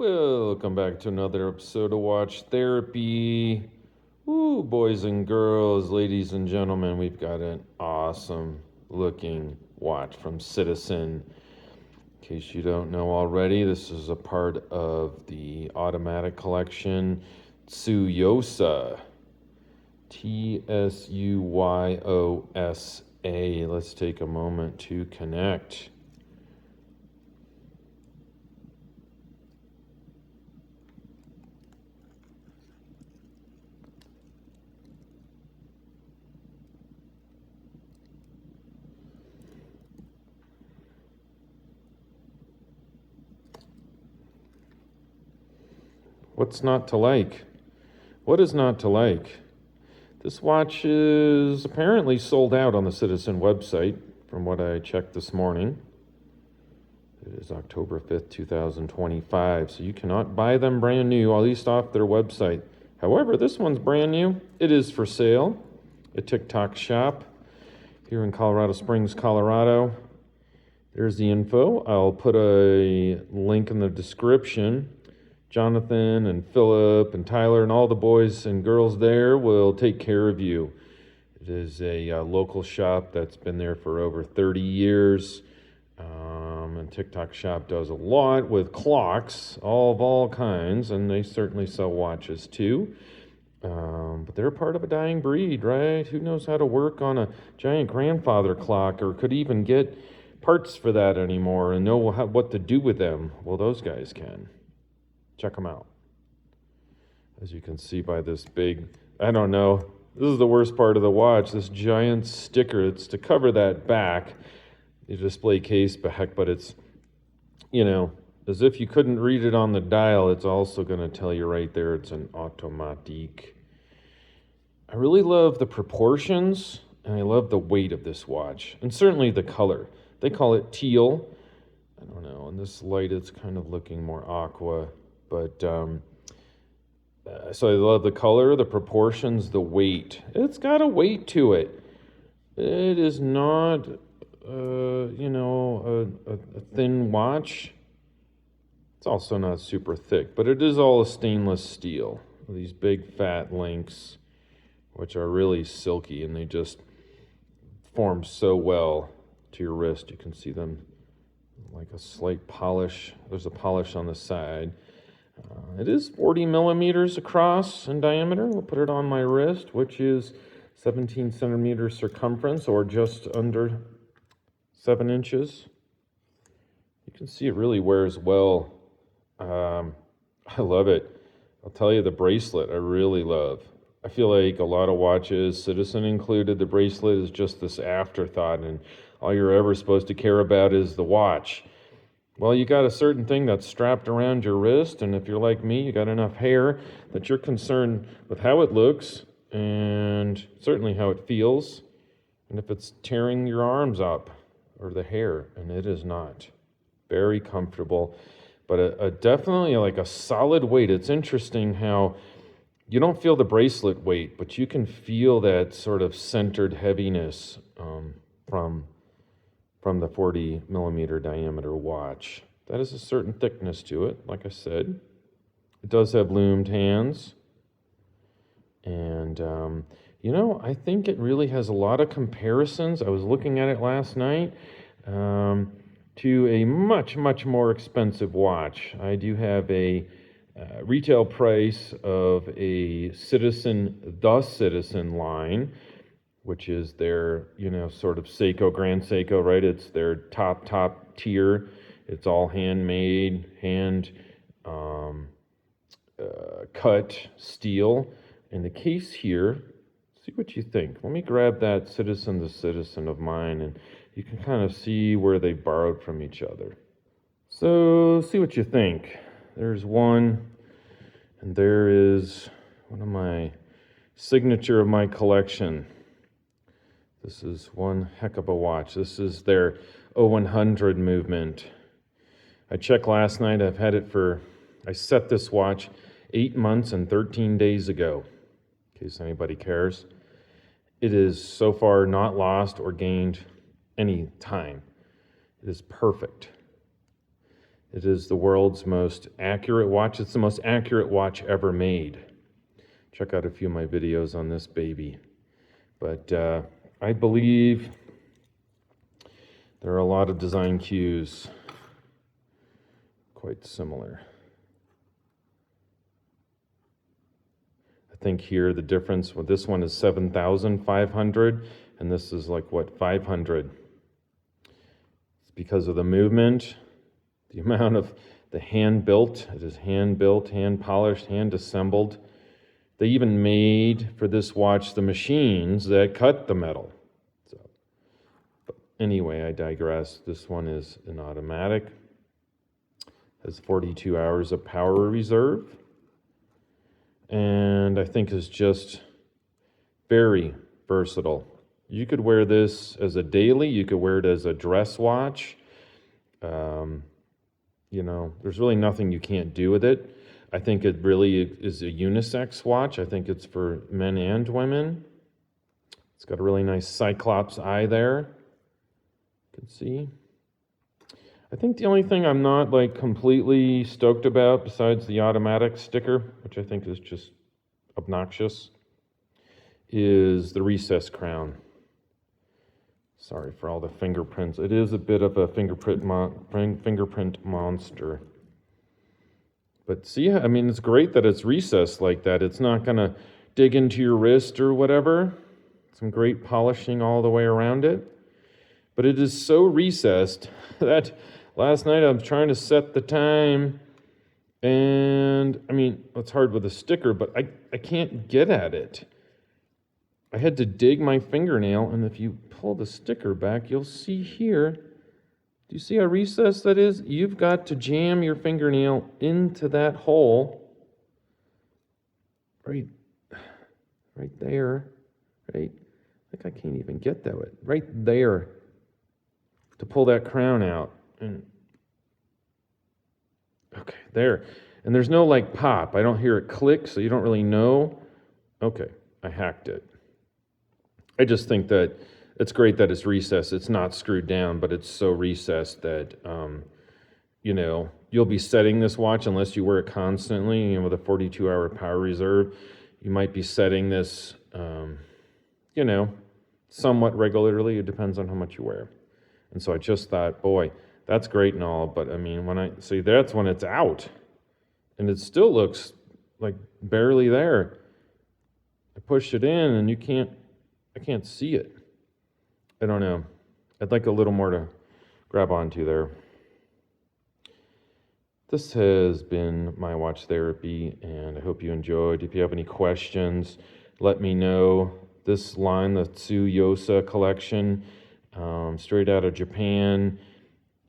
Welcome back to another episode of Watch Therapy. Woo, boys and girls, ladies and gentlemen, we've got an awesome looking watch from Citizen. In case you don't know already, this is a part of the automatic collection Tsyuosa. Tsyuosa. Let's take a moment to connect. What's not to like? What is not to like? This watch is apparently sold out on the Citizen website, from what I checked this morning. It is October 5th, 2025, so you cannot buy them brand new, at least off their website. However, this one's brand new. It is for sale. A Tick Tock shop here in Colorado Springs, Colorado. There's the info. I'll put a link in the description. Jonathan and Philip and Tyler and all the boys and girls there will take care of you. It is a local shop that's been there for over 30 years. And Tick Tock shop does a lot with clocks, all of all kinds, and they certainly sell watches too. But they're part of a dying breed, right? Who knows how to work on a giant grandfather clock or could even get parts for that anymore and know what to do with them? Well, those guys can. Check them out. As you can see by this big, I don't know, this is the worst part of the watch, this giant sticker. It's to cover that back, the display case back, but it's, as if you couldn't read it on the dial, it's also going to tell you right there it's an automatique. I really love the proportions, and I love the weight of this watch, and certainly the color. They call it teal. I don't know, in this light it's kind of looking more aqua. But, so I love the color, the proportions, the weight. It's got a weight to it. It is not, a thin watch. It's also not super thick, but it is all a stainless steel. These big fat links, which are really silky, and they just form so well to your wrist. You can see them like a slight polish. There's a polish on the side. It is 40 millimeters across in diameter. We'll put it on my wrist, which is 17 centimeters circumference, or just under 7 inches. You can see it really wears well. I love it. I'll tell you, the bracelet I really love. I feel like a lot of watches, Citizen included, the bracelet is just this afterthought, and all you're ever supposed to care about is the watch. Well, you got a certain thing that's strapped around your wrist, and if you're like me, you got enough hair that you're concerned with how it looks and certainly how it feels, and if it's tearing your arms up or the hair, and it is not. Very comfortable, but definitely like a solid weight. It's interesting how you don't feel the bracelet weight, but you can feel that sort of centered heaviness from the 40 millimeter diameter watch. That is a certain thickness to it, like I said. It does have loomed hands. And, I think it really has a lot of comparisons. I was looking at it last night to a much, much more expensive watch. I do have a retail price of a the Citizen line, which is their, sort of Seiko, Grand Seiko, right? It's their top tier. It's all handmade, cut steel. And the case here, see what you think. Let me grab that the Citizen of mine, and you can kind of see where they borrowed from each other. So, see what you think. There's one, and there is one of my signature of my collection. This is one heck of a watch. This is their 0100 movement. I checked last night. I set this watch 8 months and 13 days ago, in case anybody cares. It is so far not lost or gained any time. It is perfect. It is the world's most accurate watch. It's the most accurate watch ever made. Check out a few of my videos on this baby. But I believe there are a lot of design cues quite similar. I think here the difference with this one is 7,500 and this is like what, 500. It's because of the movement, the amount of the hand built. It is hand built, hand polished, hand assembled. They even made for this watch the machines that cut the metal. So, but anyway, I digress. This one is an automatic. Has 42 hours of power reserve. And I think is just very versatile. You could wear this as a daily. You could wear it as a dress watch. You know, there's really nothing you can't do with it. I think it really is a unisex watch. I think it's for men and women. It's got a really nice cyclops eye there. You can see. I think the only thing I'm not like completely stoked about besides the automatic sticker, which I think is just obnoxious, is the recessed crown. Sorry for all the fingerprints. It is a bit of a fingerprint monster. But see, I mean, it's great that it's recessed like that. It's not going to dig into your wrist or whatever. Some great polishing all the way around it. But it is so recessed that last night I was trying to set the time. And, I mean, it's hard with a sticker, but I can't get at it. I had to dig my fingernail, and if you pull the sticker back, you'll see here. Do you see how recessed that is? You've got to jam your fingernail into that hole. Right there. Right? I think I can't even get that way. Right there. To pull that crown out. And okay, there. And there's no like pop. I don't hear it click, so you don't really know. Okay, I hacked it. I just think that it's great that it's recessed. It's not screwed down, but it's so recessed that, you know, you'll be setting this watch unless you wear it constantly. You know, with a 42-hour power reserve, you might be setting this, you know, somewhat regularly. It depends on how much you wear. And so I just thought, boy, that's great and all, but I mean, when I see that's when it's out, and it still looks like barely there. I push it in, and I can't see it. I don't know. I'd like a little more to grab onto there. This has been my watch therapy, and I hope you enjoyed. If you have any questions, let me know. This line, the Tsyuosa collection, straight out of Japan,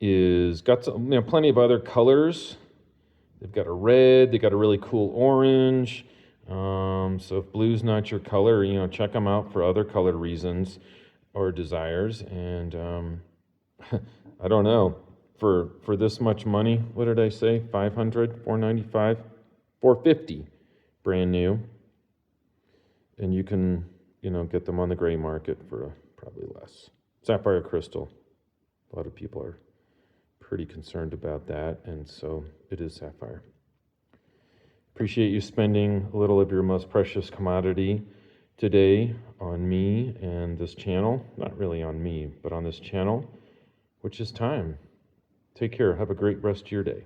is got some, you know, plenty of other colors. They've got a red, they got a really cool orange. So if blue's not your color, you know, check them out for other color reasons or desires. And I don't know, for this much money, what did I say? 500, 495, 450, brand new. And you can, you know, get them on the gray market for probably less. Sapphire crystal. A lot of people are pretty concerned about that, and so it is sapphire. Appreciate you spending a little of your most precious commodity today on me and this channel. Not really on me, but on this channel, which is time. Take care. Have a great rest of your day.